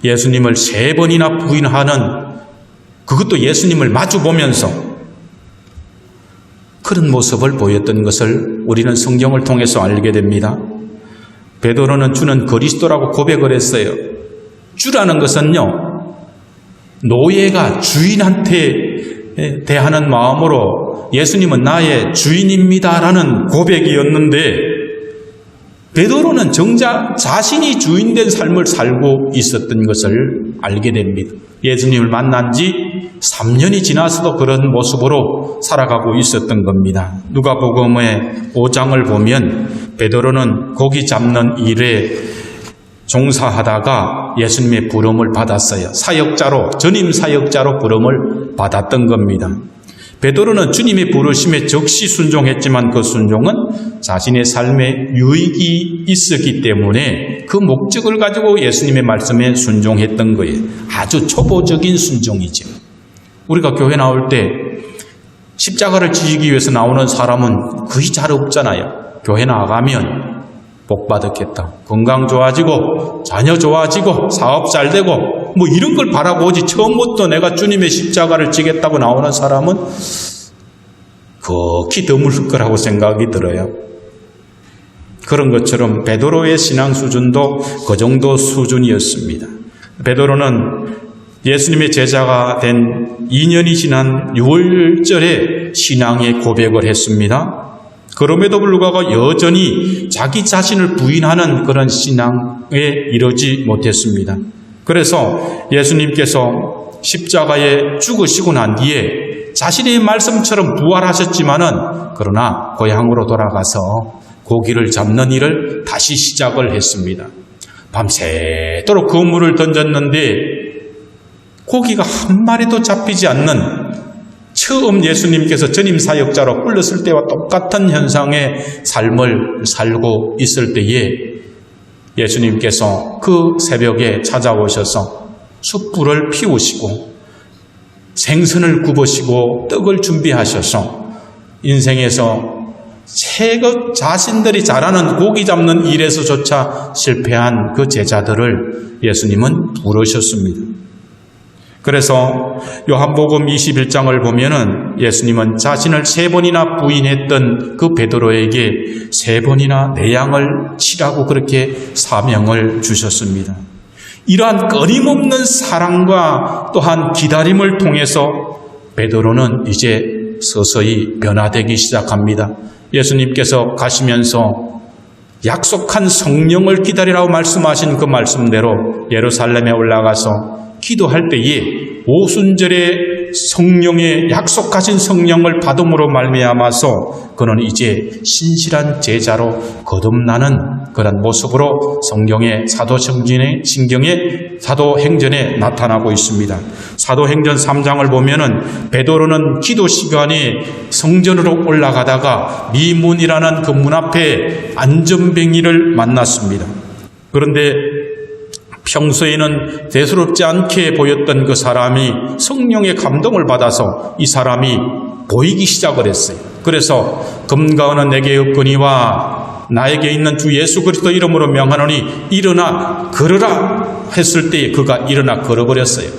예수님을 3번이나 부인하는, 그것도 예수님을 마주보면서 그런 모습을 보였던 것을 우리는 성경을 통해서 알게 됩니다. 베드로는 주는 그리스도라고 고백을 했어요. 주라는 것은요, 노예가 주인한테 대하는 마음으로 예수님은 나의 주인입니다라는 고백이었는데, 베드로는 정작 자신이 주인된 삶을 살고 있었던 것을 알게 됩니다. 예수님을 만난 지 3년이 지나서도 그런 모습으로 살아가고 있었던 겁니다. 누가복음의 5장을 보면 베드로는 고기 잡는 일에 종사하다가 예수님의 부름을 받았어요. 사역자로, 전임 사역자로 부름을 받았던 겁니다. 베드로는 주님의 부르심에 즉시 순종했지만 그 순종은 자신의 삶에 유익이 있었기 때문에 그 목적을 가지고 예수님의 말씀에 순종했던 거예요. 아주 초보적인 순종이죠. 우리가 교회 나올 때 십자가를 지기 위해서 나오는 사람은 거의 잘 없잖아요. 교회 나가면 복 받았겠다, 건강 좋아지고 자녀 좋아지고 사업 잘 되고 뭐 이런 걸 바라고 오지, 처음부터 내가 주님의 십자가를 지겠다고 나오는 사람은 극히 드물 거라고 생각이 들어요. 그런 것처럼 베드로의 신앙 수준도 그 정도 수준이었습니다. 베드로는 예수님의 제자가 된 2년이 지난 6월절에 신앙의 고백을 했습니다. 그럼에도 불구하고 여전히 자기 자신을 부인하는 그런 신앙에 이르지 못했습니다. 그래서 예수님께서 십자가에 죽으시고 난 뒤에 자신의 말씀처럼 부활하셨지만은, 그러나 고향으로 돌아가서 고기를 잡는 일을 다시 시작을 했습니다. 밤새도록 그물을 던졌는데 고기가 한 마리도 잡히지 않는, 처음 예수님께서 전임 사역자로 불렀을 때와 똑같은 현상의 삶을 살고 있을 때에 예수님께서 그 새벽에 찾아오셔서 숯불을 피우시고 생선을 굽으시고 떡을 준비하셔서 인생에서 자신들이 잘하는 고기 잡는 일에서조차 실패한 그 제자들을 예수님은 부르셨습니다. 그래서 요한복음 21장을 보면은 예수님은 자신을 3번이나 부인했던 그 베드로에게 3번이나 내 양을 치라고 그렇게 사명을 주셨습니다. 이러한 끊임없는 사랑과 또한 기다림을 통해서 베드로는 이제 서서히 변화되기 시작합니다. 예수님께서 가시면서 약속한 성령을 기다리라고 말씀하신 그 말씀대로 예루살렘에 올라가서 기도할 때에 오순절에 성령의 약속하신 성령을 받음으로 말미암아서 그는 이제 신실한 제자로 거듭나는 그런 모습으로 성경의 사도행전에 나타나고 있습니다. 사도행전 3장을 보면은 베드로는 기도 시간에 성전으로 올라가다가 미문이라는 그 문 앞에 안전뱅이를 만났습니다. 그런데 평소에는 대수롭지 않게 보였던 그 사람이 성령의 감동을 받아서 이 사람이 보이기 시작을 했어요. 그래서 금과 은은 내게 없거니와 나에게 있는 주 예수 그리스도 이름으로 명하노니 일어나 걸으라 했을 때 그가 일어나 걸어버렸어요.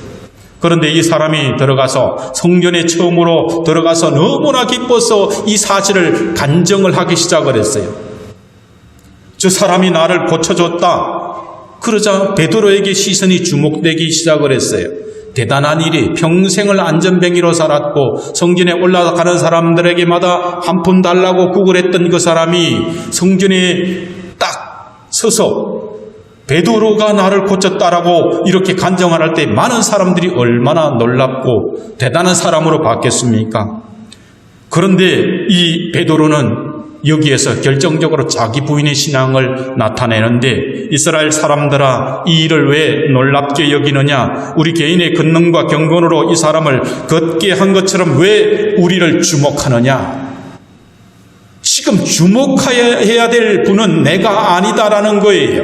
그런데 이 사람이 들어가서 성전에 처음으로 들어가서 너무나 기뻐서 이 사실을 간증을 하기 시작을 했어요. 저 사람이 나를 고쳐줬다. 그러자 베드로에게 시선이 주목되기 시작을 했어요. 대단한 일이, 평생을 안전뱅이로 살았고 성전에 올라가는 사람들에게마다 한 푼 달라고 구걸했던 그 사람이 성전에 딱 서서 베드로가 나를 고쳤다라고 이렇게 간증을 할 때 많은 사람들이 얼마나 놀랍고 대단한 사람으로 봤겠습니까? 그런데 이 베드로는 여기에서 결정적으로 자기 부인의 신앙을 나타내는데, 이스라엘 사람들아 이 일을 왜 놀랍게 여기느냐? 우리 개인의 권능과 경건으로 이 사람을 걷게 한 것처럼 왜 우리를 주목하느냐? 지금 주목해야 될 분은 내가 아니다라는 거예요.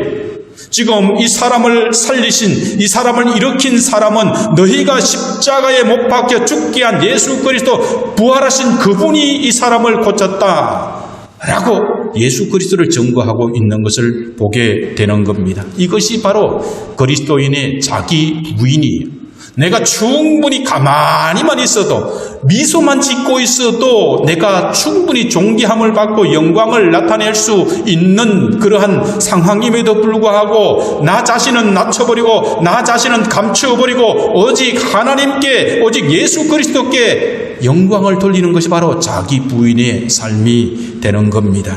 지금 이 사람을 살리신, 이 사람을 일으킨 사람은 너희가 십자가에 못 박혀 죽게 한 예수 그리스도 부활하신 그분이 이 사람을 고쳤다 라고 예수 그리스도를 증거하고 있는 것을 보게 되는 겁니다. 이것이 바로 그리스도인의 자기 부인이에요. 내가 충분히 가만히만 있어도, 미소만 짓고 있어도 내가 충분히 존귀함을 받고 영광을 나타낼 수 있는 그러한 상황임에도 불구하고 나 자신은 낮춰버리고 나 자신은 감추어버리고 오직 하나님께, 오직 예수 그리스도께 영광을 돌리는 것이 바로 자기 부인의 삶이 되는 겁니다.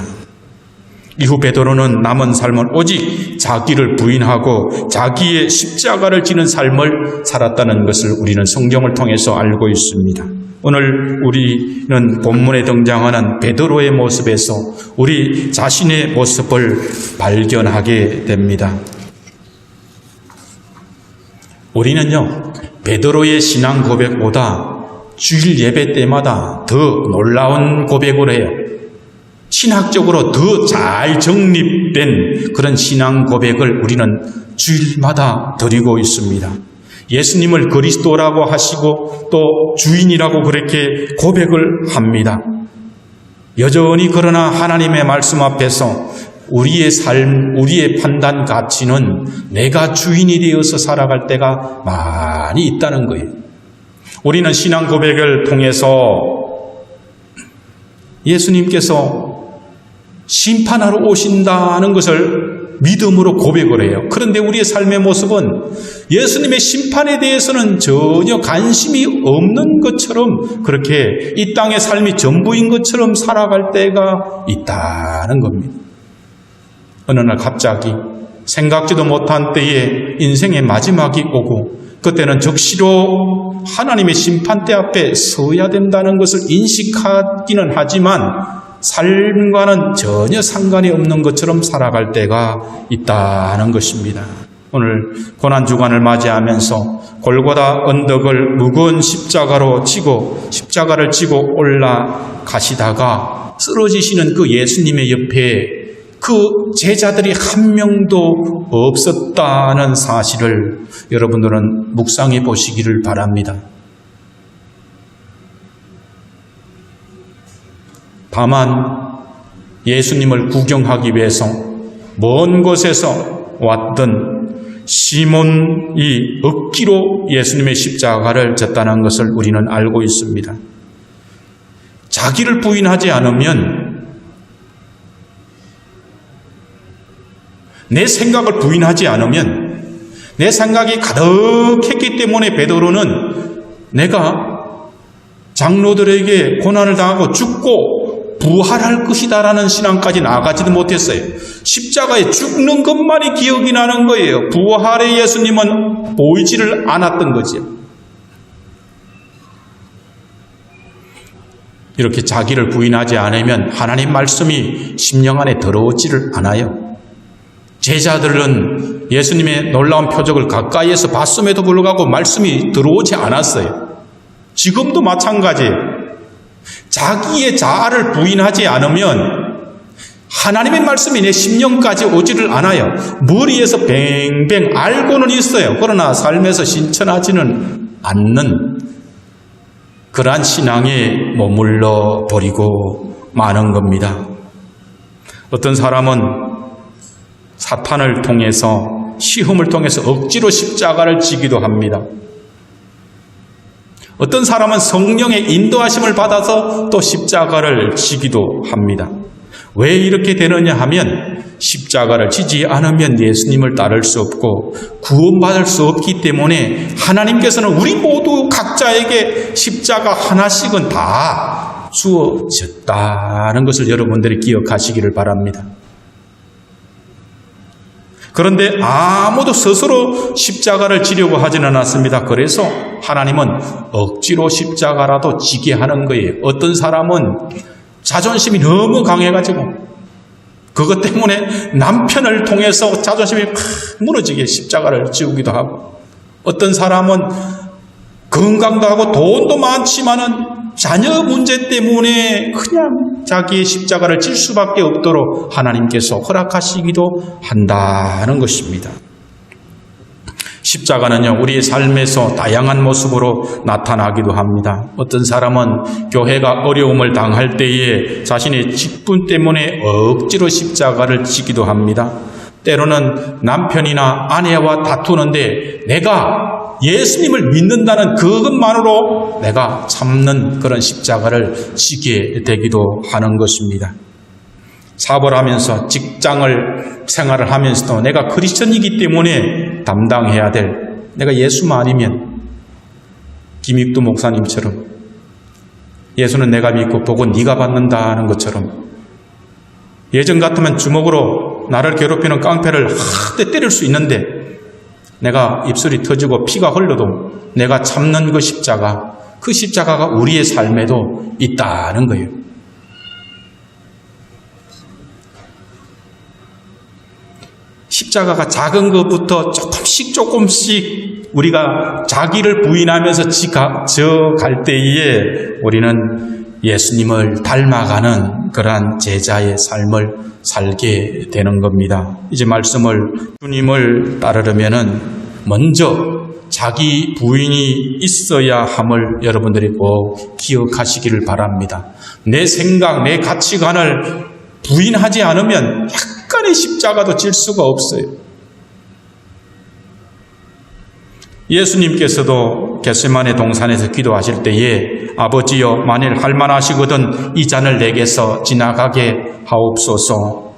이후 베드로는 남은 삶은 오직 자기를 부인하고 자기의 십자가를 지는 삶을 살았다는 것을 우리는 성경을 통해서 알고 있습니다. 오늘 우리는 본문에 등장하는 베드로의 모습에서 우리 자신의 모습을 발견하게 됩니다. 우리는요, 베드로의 신앙 고백보다 주일 예배 때마다 더 놀라운 고백을 해요. 신학적으로 더 잘 정립된 그런 신앙 고백을 우리는 주일마다 드리고 있습니다. 예수님을 그리스도라고 하시고 또 주인이라고 그렇게 고백을 합니다. 여전히 그러나 하나님의 말씀 앞에서 우리의 삶, 우리의 판단 가치는 내가 주인이 되어서 살아갈 때가 많이 있다는 거예요. 우리는 신앙 고백을 통해서 예수님께서 심판하러 오신다는 것을 믿음으로 고백을 해요. 그런데 우리의 삶의 모습은 예수님의 심판에 대해서는 전혀 관심이 없는 것처럼, 그렇게 이 땅의 삶이 전부인 것처럼 살아갈 때가 있다는 겁니다. 어느 날 갑자기 생각지도 못한 때에 인생의 마지막이 오고, 그때는 적시로 하나님의 심판대 앞에 서야 된다는 것을 인식하기는 하지만 삶과는 전혀 상관이 없는 것처럼 살아갈 때가 있다는 것입니다. 오늘 고난주간을 맞이하면서 골고다 언덕을 무거운 십자가를 지고 올라가시다가 쓰러지시는 그 예수님의 옆에 그 제자들이 한 명도 없었다는 사실을 여러분들은 묵상해 보시기를 바랍니다. 다만 예수님을 구경하기 위해서 먼 곳에서 왔던 시몬이 억지로 예수님의 십자가를 졌다는 것을 우리는 알고 있습니다. 자기를 부인하지 않으면, 내 생각을 부인하지 않으면, 내 생각이 가득했기 때문에 베드로는 내가 장로들에게 고난을 당하고 죽고 부활할 것이다라는 신앙까지 나아가지도 못했어요. 십자가에 죽는 것만이 기억이 나는 거예요. 부활의 예수님은 보이지를 않았던 거죠. 이렇게 자기를 부인하지 않으면 하나님 말씀이 심령 안에 들어오지를 않아요. 제자들은 예수님의 놀라운 표적을 가까이에서 봤음에도 불구하고 말씀이 들어오지 않았어요. 지금도 마찬가지예요. 자기의 자아를 부인하지 않으면 하나님의 말씀이 내 심령까지 오지를 않아요. 머리에서 뱅뱅 알고는 있어요. 그러나 삶에서 실천하지는 않는 그러한 신앙에 머물러 버리고 마는 겁니다. 어떤 사람은 사탄을 통해서, 시험을 통해서 억지로 십자가를 지기도 합니다. 어떤 사람은 성령의 인도하심을 받아서 또 십자가를 지기도 합니다. 왜 이렇게 되느냐 하면 십자가를 지지 않으면 예수님을 따를 수 없고 구원받을 수 없기 때문에 하나님께서는 우리 모두 각자에게 십자가 하나씩은 다 주어졌다는 것을 여러분들이 기억하시기를 바랍니다. 그런데 아무도 스스로 십자가를 지려고 하지는 않았습니다. 그래서 하나님은 억지로 십자가라도 지게 하는 거예요. 어떤 사람은 자존심이 너무 강해가지고 그것 때문에 남편을 통해서 자존심이 무너지게 십자가를 지우기도 하고, 어떤 사람은 건강도 하고 돈도 많지만은 자녀 문제 때문에 그냥 자기의 십자가를 질 수밖에 없도록 하나님께서 허락하시기도 한다는 것입니다. 십자가는요, 우리의 삶에서 다양한 모습으로 나타나기도 합니다. 어떤 사람은 교회가 어려움을 당할 때에 자신의 직분 때문에 억지로 십자가를 지기도 합니다. 때로는 남편이나 아내와 다투는데 내가 예수님을 믿는다는 그것만으로 내가 참는 그런 십자가를 지게 되기도 하는 것입니다. 사업을 하면서 직장을 생활을 하면서도 내가 크리스천이기 때문에 담당해야 될, 내가 예수만 아니면 김익두 목사님처럼 예수는 내가 믿고 복은 네가 받는다는 것처럼 예전 같으면 주먹으로 나를 괴롭히는 깡패를 한대 때릴 수 있는데 내가 입술이 터지고 피가 흘러도 내가 참는 그 십자가가 우리의 삶에도 있다는 거예요. 십자가가 작은 것부터 조금씩 우리가 자기를 부인하면서 져갈 때에 우리는 예수님을 닮아가는 그러한 제자의 삶을 살게 되는 겁니다. 이제 말씀을 주님을 따르려면은 먼저 자기 부인이 있어야 함을 여러분들이 꼭 기억하시기를 바랍니다. 내 생각, 내 가치관을 부인하지 않으면 약간의 십자가도 질 수가 없어요. 예수님께서도 겟세마네 동산에서 기도하실 때에 아버지여 만일 할만하시거든 이 잔을 내게서 지나가게 하옵소서.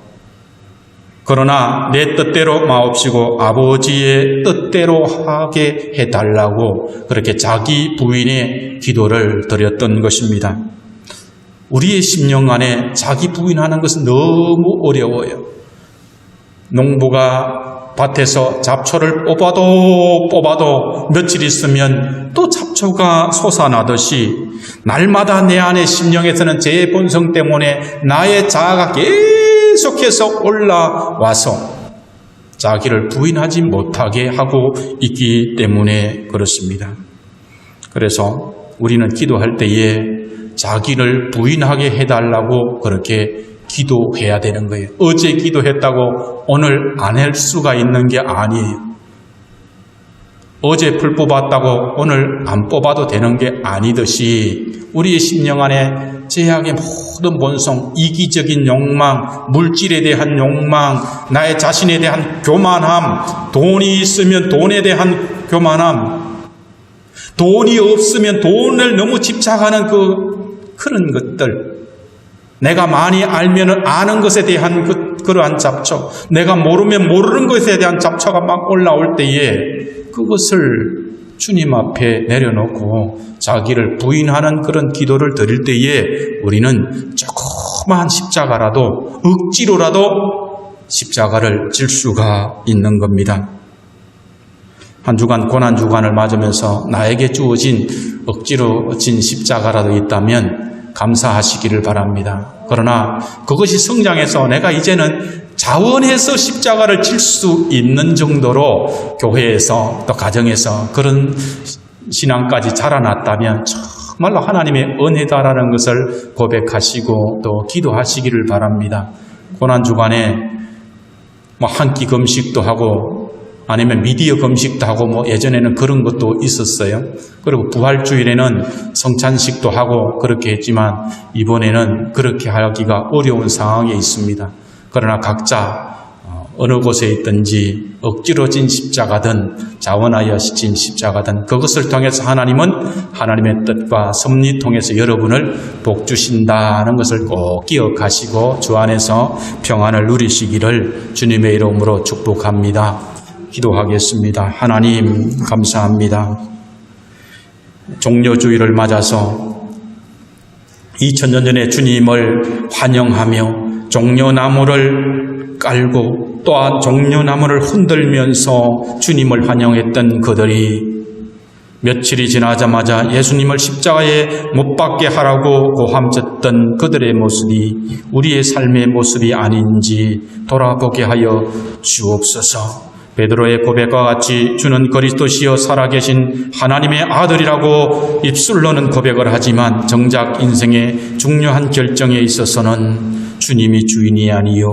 그러나 내 뜻대로 마옵시고 아버지의 뜻대로 하게 해달라고 그렇게 자기 부인의 기도를 드렸던 것입니다. 우리의 심령 안에 자기 부인하는 것은 너무 어려워요. 농부가 밭에서 잡초를 뽑아도 며칠 있으면 또 잡초가 솟아나듯이 날마다 내 안의 심령에서는 제 본성 때문에 나의 자아가 계속해서 올라와서 자기를 부인하지 못하게 하고 있기 때문에 그렇습니다. 그래서 우리는 기도할 때에 자기를 부인하게 해달라고 그렇게 기도해야 되는 거예요. 어제 기도했다고 오늘 안 할 수가 있는 게 아니에요. 어제 풀 뽑았다고 오늘 안 뽑아도 되는 게 아니듯이 우리의 심령 안에 죄악의 모든 본성, 이기적인 욕망, 물질에 대한 욕망, 나의 자신에 대한 교만함, 돈이 있으면 돈에 대한 교만함, 돈이 없으면 돈을 너무 집착하는 그런 것들, 내가 많이 알면 아는 것에 대한 그러한 잡초, 내가 모르면 모르는 것에 대한 잡초가 막 올라올 때에 그것을 주님 앞에 내려놓고 자기를 부인하는 그런 기도를 드릴 때에 우리는 조그마한 십자가라도 억지로라도 십자가를 질 수가 있는 겁니다. 한 주간 고난주간을 맞으면서 나에게 주어진 억지로 진 십자가라도 있다면 감사하시기를 바랍니다. 그러나 그것이 성장해서 내가 이제는 자원해서 십자가를 질 수 있는 정도로 교회에서 또 가정에서 그런 신앙까지 자라났다면 정말로 하나님의 은혜다라는 것을 고백하시고 또 기도하시기를 바랍니다. 고난주간에 한 끼 금식도 하고 아니면 미디어 금식도 하고 예전에는 그런 것도 있었어요. 그리고 부활주일에는 성찬식도 하고 그렇게 했지만 이번에는 그렇게 하기가 어려운 상황에 있습니다. 그러나 각자 어느 곳에 있든지 억지로 진 십자가든 자원하여 진 십자가든 그것을 통해서 하나님은 하나님의 뜻과 섭리 통해서 여러분을 복 주신다는 것을 꼭 기억하시고 주 안에서 평안을 누리시기를 주님의 이름으로 축복합니다. 기도하겠습니다. 하나님 감사합니다. 종려주일을 맞아서 2000년 전에 주님을 환영하며 종려나무를 깔고 또한 종려나무를 흔들면서 주님을 환영했던 그들이 며칠이 지나자마자 예수님을 십자가에 못 박게 하라고 고함쳤던 그들의 모습이 우리의 삶의 모습이 아닌지 돌아보게 하여 주옵소서. 베드로의 고백과 같이 주는 그리스도시여 살아계신 하나님의 아들이라고 입술로는 고백을 하지만 정작 인생의 중요한 결정에 있어서는 주님이 주인이 아니요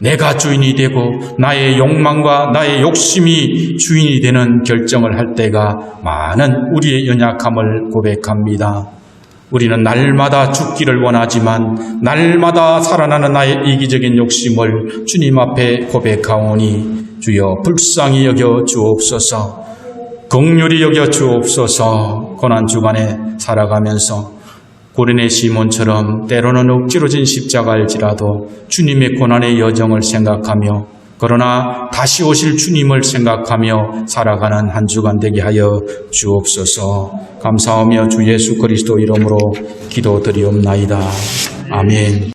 내가 주인이 되고 나의 욕망과 나의 욕심이 주인이 되는 결정을 할 때가 많은 우리의 연약함을 고백합니다. 우리는 날마다 죽기를 원하지만 날마다 살아나는 나의 이기적인 욕심을 주님 앞에 고백하오니 주여 불쌍히 여겨 주옵소서, 긍휼히 여겨 주옵소서. 고난주간에 살아가면서 고린의 시몬처럼 때로는 억지로 진 십자가일지라도 주님의 고난의 여정을 생각하며 그러나 다시 오실 주님을 생각하며 살아가는 한 주간 되게 하여 주옵소서. 감사하며 주 예수 그리스도 이름으로 기도드리옵나이다. 아멘.